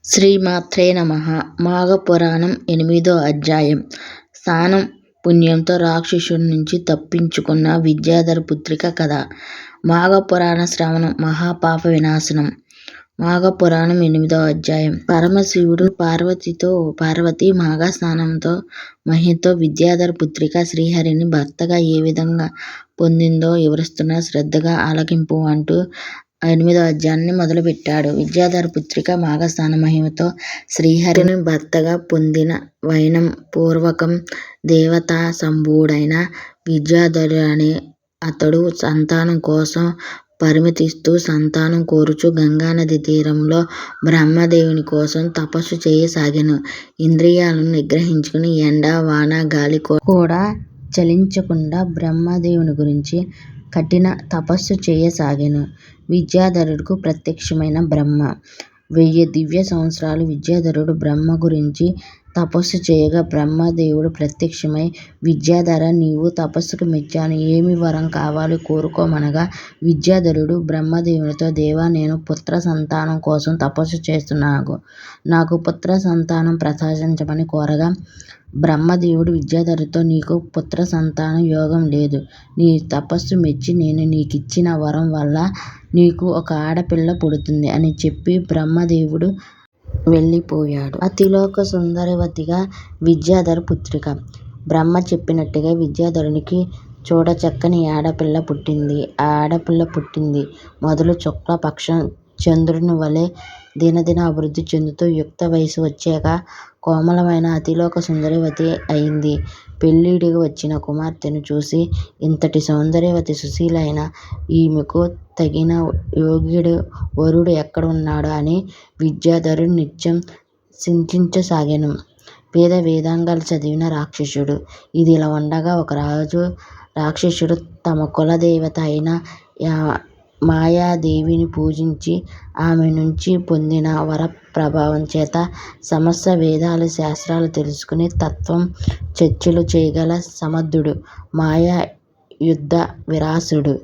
శ్రీమాత్రే నమః. మాఘపురాణం 8వ అధ్యాయం. స్నానం పుణ్యంతో రాక్షసుడి నుంచి తప్పించుకున్న విద్యాధర పుత్రిక కథ. మాఘపురాణ శ్రవణం. మహాపాప వినాశనం. మాఘపురాణం 8వ అధ్యాయం. పరమశివుడు పార్వతి మాఘ స్నానంతో మహిమతో విద్యాధర పుత్రిక శ్రీహరిని భర్తగా ఏ విధంగా పొందిందో వివరిస్తున్న శ్రద్ధగా ఆలకింపు అంటూ 8వ అధ్యాయాన్ని మొదలుపెట్టాడు. విద్యాధర పుత్రిక మాఘస్నాన మహిమతో శ్రీహరిని భర్తగా పొందిన వైనం పూర్వకం దేవతా సంభూడైన విద్యాధరుడు అనే అతడు సంతానం కోసం పరిమితిస్తూ సంతానం కోరుచు గంగానది తీరంలో బ్రహ్మదేవుని కోసం తపస్సు చేయసాగాను. ఇంద్రియాలను నిగ్రహించుకుని ఎండ వాన గాలి కూడా చలించకుండా బ్రహ్మదేవుని గురించి కఠిన తపస్సు చేయసాగాను. విద్యాధరుడుకు ప్రత్యక్షమైన బ్రహ్మ. 1000 దివ్య సంవత్సరాలు విద్యాధరుడు బ్రహ్మ గురించి తపస్సు చేయగా బ్రహ్మదేవుడు ప్రత్యక్షమై విద్యాధర నీవు తపస్సుకు మెచ్చాను, ఏమి వరం కావాలి కోరుకోమనగా విద్యాధరుడు బ్రహ్మదేవునితో దేవా నేను పుత్ర సంతానం కోసం తపస్సు చేస్తున్నాను, నాకు పుత్ర సంతానం ప్రసాదించమని కోరగా బ్రహ్మదేవుడు విద్యాధరుడితో నీకు పుత్ర సంతాన యోగం లేదు, నీ తపస్సు మెచ్చి నేను నీకిచ్చిన వరం వల్ల నీకు ఒక ఆడపిల్ల పుడుతుంది అని చెప్పి బ్రహ్మదేవుడు వెళ్ళిపోయాడు. అతిలోక సుందరవతిగా విద్యాధర పుత్రిక. బ్రహ్మ చెప్పినట్టుగా విద్యాధరునికి చూడచక్కని ఆడపిల్ల పుట్టింది. ఆ ఆడపిల్ల పుట్టింది మొదలు శుక్ల పక్షం చంద్రుని వలె దినదిన అభివృద్ధి చెందుతూ యుక్త వయసు వచ్చాక కోమలమైన అతిలోక సుందరవతి అయింది. పెళ్ళిడికి వచ్చిన కుమార్తెను చూసి ఇంతటి సౌందర్యవతి సుశీలైన ఈమెకు తగిన యోగ్యుడు వరుడు ఎక్కడున్నాడు అని విద్యాధరుడు నిత్యం చింతించసాగాను. వేదాంగాలు చదివిన రాక్షసుడు. ఇది ఇలా ఉండగా ఒక రాక్షసుడు తమ కులదేవత అయిన మాయాదేవిని పూజించి ఆమె నుంచి పొందిన వర ప్రభావం చేత సమస్త వేదాలు శాస్త్రాలు తెలుసుకుని తత్వం చర్చలు చేయగల సమర్థుడు, మాయా యుద్ధ విరాసుడు,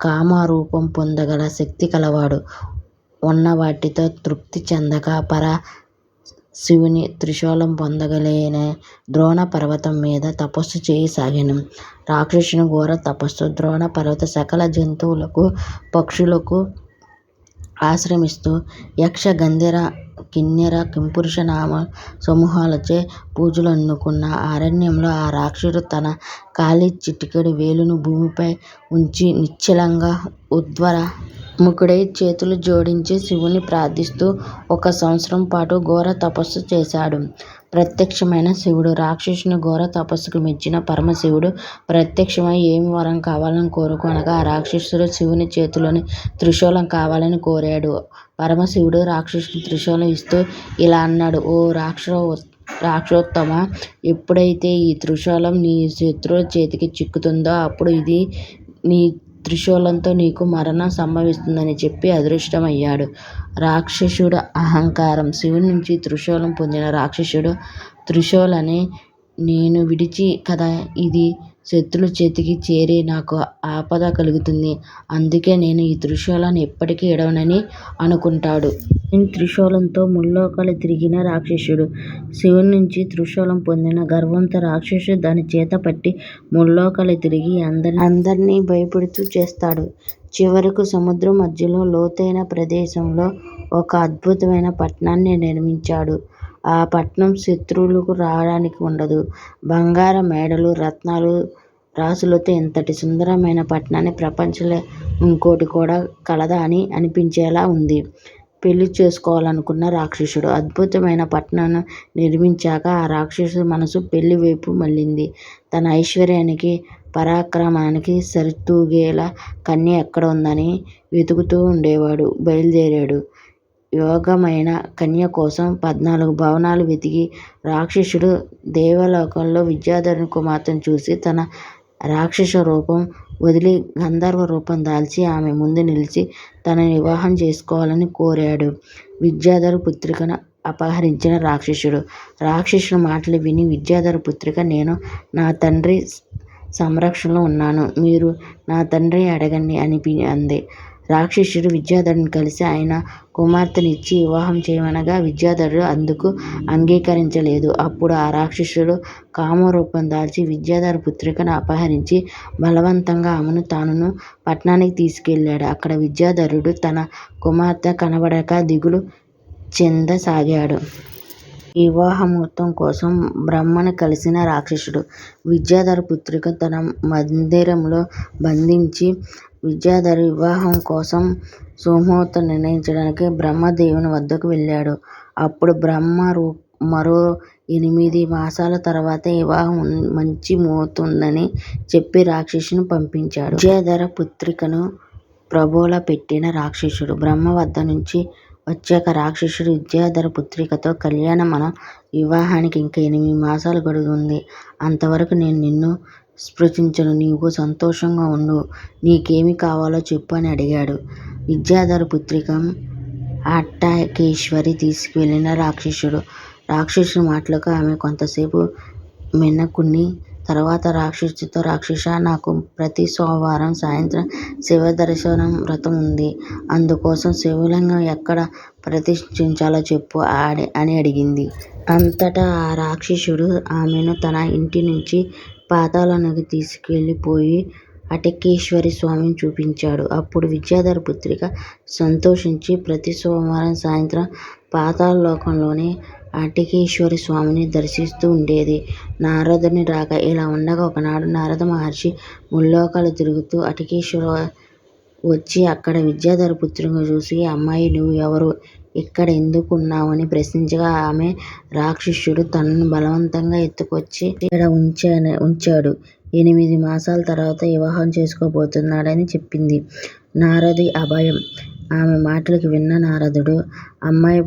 కామరూపం పొందగల శక్తి కలవాడు, ఉన్న వాటితో తృప్తి చెందక పర శివుని త్రిశూలం పొందగలేని ద్రోణ పర్వతం మీద తపస్సు చేయసాగాను. రాక్షసుని ఘోర తపస్సు ద్రోణ పర్వత సకల జంతువులకు పక్షులకు ఆశ్రమిస్తూ యక్ష గంధర్వ కిన్నెర కింపురుష నామ సమూహాలచే పూజలు అందుకున్న అరణ్యంలో ఆ రాక్షసుడు తన కాలి చిటికెడు వేలును భూమిపై ఉంచి నిశ్చలంగా ఉద్వర ముఖుడై చేతులు జోడించి శివుని ప్రార్థిస్తూ 1 సంవత్సరం పాటు ఘోర తపస్సు చేశాడు. ప్రత్యక్షమైన శివుడు. రాక్షసుని ఘోర తపస్సుకు మెచ్చిన పరమశివుడు ప్రత్యక్షమై ఏమి వరం కావాలని కోరుకొనగా ఆ రాక్షసుడు శివుని చేతిలోని త్రిశూలం కావాలని కోరాడు. పరమశివుడు రాక్షసుని త్రిశూలం ఇస్తూ ఇలా అన్నాడు, ఓ రాక్షసోత్తమ, ఎప్పుడైతే ఈ త్రిశూలం నీ శత్రువుల చేతికి చిక్కుతుందో అప్పుడు ఇది నీ త్రిశూలంతో నీకు మరణం సంభవిస్తుందని చెప్పి అదృశ్యమయ్యాడు. రాక్షసుడు అహంకారం. శివుని నుంచి త్రిశూలం పొందిన రాక్షసుడు త్రిశూలాన్ని నేను విడిచి కదా ఇది శత్రుల చేతికి చేరి నాకు ఆపద కలుగుతుంది, అందుకే నేను ఈ త్రిశూలాన్ని ఎప్పటికీ ఇడవనని అనుకుంటాడు. త్రిశూలంతో ముల్లోకాలు తిరిగిన రాక్షసుడు. శివుని నుంచి త్రిశూలం పొందిన గర్వంతో రాక్షసుడు దాని చేత పట్టి ముల్లోకాలు తిరిగి అందరినీ భయపెడుతూ చేస్తాడు. చివరకు సముద్రం మధ్యలో లోతైన ప్రదేశంలో ఒక అద్భుతమైన పట్టణాన్ని నిర్మించాడు. ఆ పట్టణం శత్రువులకు రావడానికి ఉండదు. బంగార మేడలు రత్నాలు రాసులతో ఇంతటి సుందరమైన పట్టణాన్ని ప్రపంచంలో ఇంకోటి కూడా కలదా అని అనిపించేలా ఉంది. పెళ్లి చేసుకోవాలనుకున్న రాక్షసుడు. అద్భుతమైన పట్టణాన్ని నిర్మించాక ఆ రాక్షసుడి మనసు పెళ్లి వైపు మళ్ళింది. తన ఐశ్వర్యానికి పరాక్రమానికి సరితూగేలా కన్య ఎక్కడ ఉందని వెతుకుతూ ఉండేవాడు. బయలుదేరాడు. యోగమైన కన్య కోసం 14 భవనాలు వెతికి రాక్షసుడు దేవలోకంలో విద్యాధరుని కుమార్తెను చూసి తన రాక్షస రూపం వదిలి గంధర్వ రూపం దాల్చి ఆమె ముందు నిలిచి తనని వివాహం చేసుకోవాలని కోరాడు. విద్యాధర పుత్రికను అపహరించిన రాక్షసుడు. రాక్షసుని మాటలు విని విద్యాధర పుత్రిక నేను నా తండ్రి సంరక్షణలో ఉన్నాను, మీరు నా తండ్రి అడగండి అని అంది. రాక్షసుడు విద్యాధరుని కలిసి ఆయన కుమార్తెనిచ్చి వివాహం చేయమనగా విద్యాధరుడు అందుకు అంగీకరించలేదు. అప్పుడు ఆ రాక్షసుడు కామరూపం దాల్చి విద్యాధర పుత్రికను అపహరించి బలవంతంగా ఆమెను తానును పట్టణానికి తీసుకెళ్ళాడు. అక్కడ విద్యాధరుడు తన కుమార్తె కనబడక దిగులు చెందసాగాడు. వివాహముహూర్తం కోసం బ్రహ్మను కలిసిన రాక్షసుడు విద్యాధర పుత్రికను తన మందిరంలో బంధించి విద్యాధరి వివాహం కోసం సుముహూర్తం నిర్ణయించడానికి బ్రహ్మదేవుని వద్దకు వెళ్ళాడు. అప్పుడు బ్రహ్మ మరో 8 మాసాల తర్వాత వివాహం మంచి ముహూర్తం ఉందని చెప్పి రాక్షసుని పంపించాడు. విద్యాధర పుత్రికను ప్రబోల పెట్టిన రాక్షసుడు బ్రహ్మ వద్ద నుంచి వచ్చాక రాక్షసుడు విద్యాధర పుత్రికతో కళ్యాణం మన వివాహానికి ఇంకా 8 మాసాలు గడువు ఉంది. అంతవరకు నేను నిన్ను స్పృశించను. నీవు సంతోషంగా ఉండు. నీకేమి కావాలో చెప్పు అని అడిగాడు. విద్యాధర పుత్రికను అట్టకేశ్వరి తీసుకువెళ్ళిన రాక్షసుని మాటలకు ఆమె కొంతసేపు మిన్నకుండి తర్వాత రాక్షసుడితో, రాక్షసా, నాకు ప్రతి సోమవారం సాయంత్రం శివదర్శనం వ్రతం ఉంది. అందుకోసం శివలింగం ఎక్కడ ప్రతిష్ఠించాలో చెప్పు అని అడిగింది. అంతటా ఆ రాక్షసుడు ఆమెను తన ఇంటి నుంచి పాతాళానికి తీసుకెళ్ళిపోయి అట్టకేశ్వరి స్వామిని చూపించాడు. అప్పుడు విద్యాధర పుత్రిక సంతోషించి ప్రతి సోమవారం సాయంత్రం పాతాళలోకంలోని అట్టకేశ్వరి స్వామిని దర్శిస్తూ ఉండేది. నారదుని రాక ఇలా ఉండగా ఒకనాడు నారద మహర్షి ముల్లోకాలు తిరుగుతూ అట్టకేశ్వరి వచ్చి అక్కడ విద్యాధర పుత్రికను చూసి, అమ్మాయి, నువ్వు ఎవరు? ఇక్కడ ఎందుకు ఉన్నావని ప్రశ్నించగా ఆమె రాక్షసుడు తనను బలవంతంగా ఎత్తుకొచ్చి ఇక్కడ ఉంచాడు. 8 మాసాల తర్వాత వివాహం చేసుకోబోతున్నాడని చెప్పింది. నారది అభయం. ఆమె మాటలకు విన్న నారదుడు, అమ్మాయి,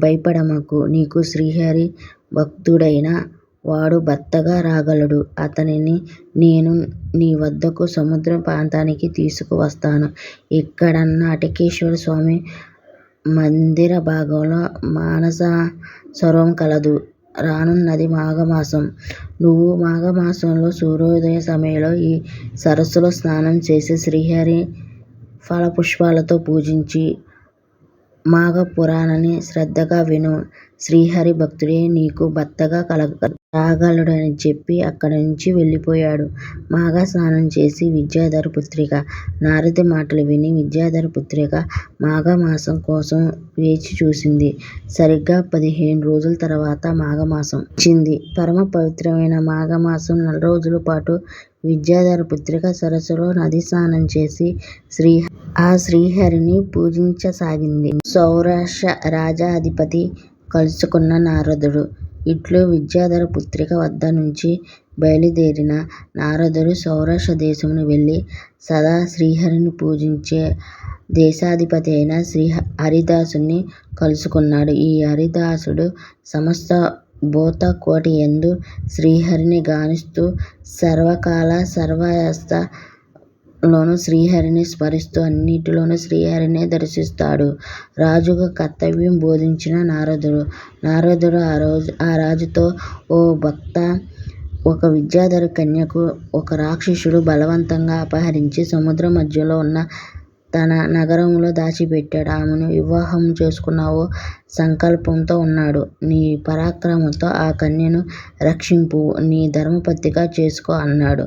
భయపడమకు. నీకు శ్రీహరి భక్తుడైన వాడు భర్తగా రాగలడు. అతనిని నేను నీ వద్దకు సముద్ర ప్రాంతానికి తీసుకువస్తాను. ఇక్కడన్న అట్టకేశ్వర స్వామి మందిర భాగంలో మానస సరోవరం కలదు. రానున్నది మాఘమాసం. నువ్వు మాఘమాసంలో సూర్యోదయ సమయంలో ఈ సరస్సులో స్నానం చేసి శ్రీహరి ఫలపుష్పాలతో పూజించి మాఘ పురాణాన్ని శ్రద్ధగా విను. శ్రీహరి భక్తుడే నీకు భర్తగా రాగలడు అని చెప్పి అక్కడి నుంచి వెళ్ళిపోయాడు. మాఘ స్నానం చేసి విద్యాధర పుత్రిక నారది మాటలు విని విద్యాధర పుత్రిక మాఘమాసం కోసం వేచి చూసింది. సరిగ్గా 15 రోజుల తర్వాత మాఘమాసం వచ్చింది. పరమ పవిత్రమైన మాఘమాసం 4 రోజుల పాటు విద్యాధర పుత్రిక సరస్సులో నది స్నానం చేసి ఆ శ్రీహరిని పూజించసాగింది. సౌరాష్ట్ర రాజ్యాధిపతి కలుసుకున్న నారదుడు. ఇట్లు విద్యాధర పుత్రిక వద్ద నుంచి బయలుదేరిన నారదుడు సౌరాష్ట్ర దేశమును వెళ్ళి సదా శ్రీహరిని పూజించే దేశాధిపతి అయిన శ్రీ హరిదాసుని కలుసుకున్నాడు. ఈ హరిదాసుడు సమస్త భూతకోటి యందు శ్రీహరిని గానిస్తూ సర్వకాల సర్వావస్థ లోను శ్రీహరిని స్మరిస్తూ అన్నిటిలోనూ శ్రీహరినే దర్శిస్తాడు. రాజుగా కర్తవ్యం బోధించిన నారదుడు ఆ రాజుతో, ఓ భక్త, ఒక విద్యాధర కన్యకు ఒక రాక్షసుడు బలవంతంగా అపహరించి సముద్ర మధ్యలో ఉన్న తన నగరంలో దాచిపెట్టాడు. ఆమెను వివాహం చేసుకున్నావో సంకల్పంతో ఉన్నాడు. నీ పరాక్రమంతో ఆ కన్యను రక్షింపు, నీ ధర్మపత్నిగా చేసుకో అన్నాడు.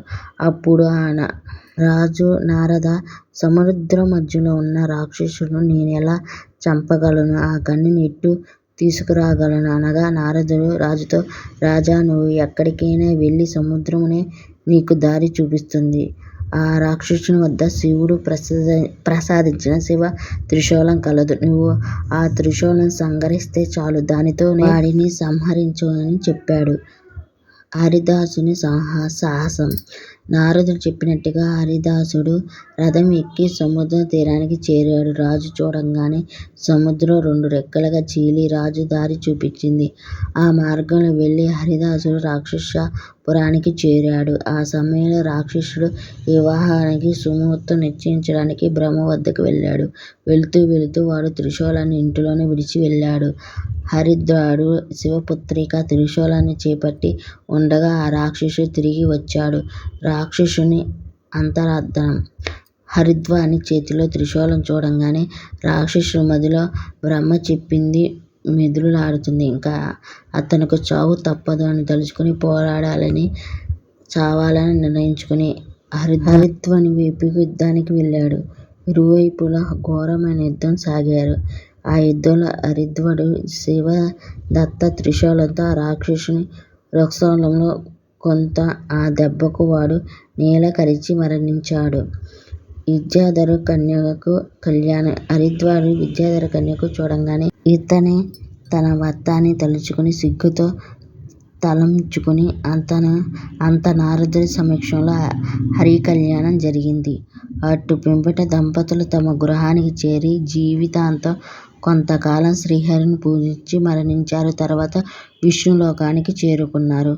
అప్పుడు రాజు, నారద, సముద్ర మధ్యలో ఉన్న రాక్షసుడు నేనెలా చంపగలను? ఆ కన్యను ఎటు తీసుకురాగలను అనగా నారదుడు రాజుతో, రాజా, నువ్వు ఎక్కడికైనా వెళ్ళి సముద్రమునే నీకు దారి చూపిస్తుంది. ఆ రాక్షసుని వద్ద శివుడు ప్రసాదించిన శివ త్రిశూలం కలదు. నువ్వు ఆ త్రిశూలం సంహరిస్తే చాలు, దానితో వాడిని సంహరించు అని చెప్పాడు. హరిదాసుని సాహసం. నారదుడు చెప్పినట్టుగా హరిదాసుడు రథం ఎక్కి సముద్ర తీరానికి చేరాడు. రాజు చూడంగానే సముద్రం 2 రెక్కలుగా చీలి రాజు దారి చూపించింది. ఆ మార్గంలో వెళ్ళి హరిదాసుడు రాక్షస పురానికి చేరాడు. ఆ సమయంలో రాక్షసుడు వివాహానికి సుముహూర్తం నిశ్చయించడానికి బ్రహ్మ వద్దకు వెళ్ళాడు. వెళుతూ వాడు త్రిశూలాన్ని ఇంటిలోనే విడిచి వెళ్ళాడు. హరిద్రుడు శివపుత్రిక త్రిశూలాన్ని చేపట్టి ఉండగా ఆ రాక్షసుడు తిరిగి వచ్చాడు. రాక్షసుని అంతరార్థం. హరిద్వాని చేతిలో త్రిశూలం చూడంగానే రాక్షసుడి మదిలో బ్రహ్మ చెప్పింది మెదులులాడుతుంది. ఇంకా అతనుకు చావు తప్పదు అని తలుచుకుని పోరాడాలని, చావాలని నిర్ణయించుకుని హరిద్వాని వైపుకి యుద్ధానికి వెళ్ళాడు. ఇరువైపులా ఘోరమైన యుద్ధం సాగారు. ఆ యుద్ధంలో హరిద్వాడు శివదత్త త్రిశూలంతో ఆ రాక్షసుని రక్తస్థలంలో కొంత. ఆ దెబ్బకు వాడు నేల కరిచి మరణించాడు. విద్యాధర కన్యకు కళ్యాణం. హరిద్వాడు విద్యాధర కన్యకు చూడంగానే ఇతనే తన భర్త అని తలుచుకుని సిగ్గుతో తలంచుకుని అంత నారదుడి సమక్షంలో హరికళ్యాణం జరిగింది. అటు పిమ్మట దంపతులు తమ గృహానికి చేరి జీవితాంతం కొంతకాలం శ్రీహరిని పూజించి మరణించారు. తర్వాత విష్ణులోకానికి చేరుకున్నారు.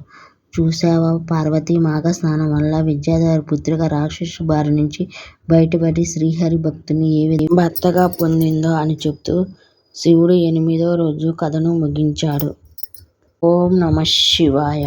చూశావా పార్వతీ, మాఘ స్నానం వల్ల విద్యాధర పుత్రిక రాక్షసు బారి నుంచి బయటపడి శ్రీహరి భక్తుని ఏ విధంగా భర్తగా పొందిందో అని చెప్తూ శివుడు 8వ రోజు కథను ముగించాడు. ఓం నమః శివాయ.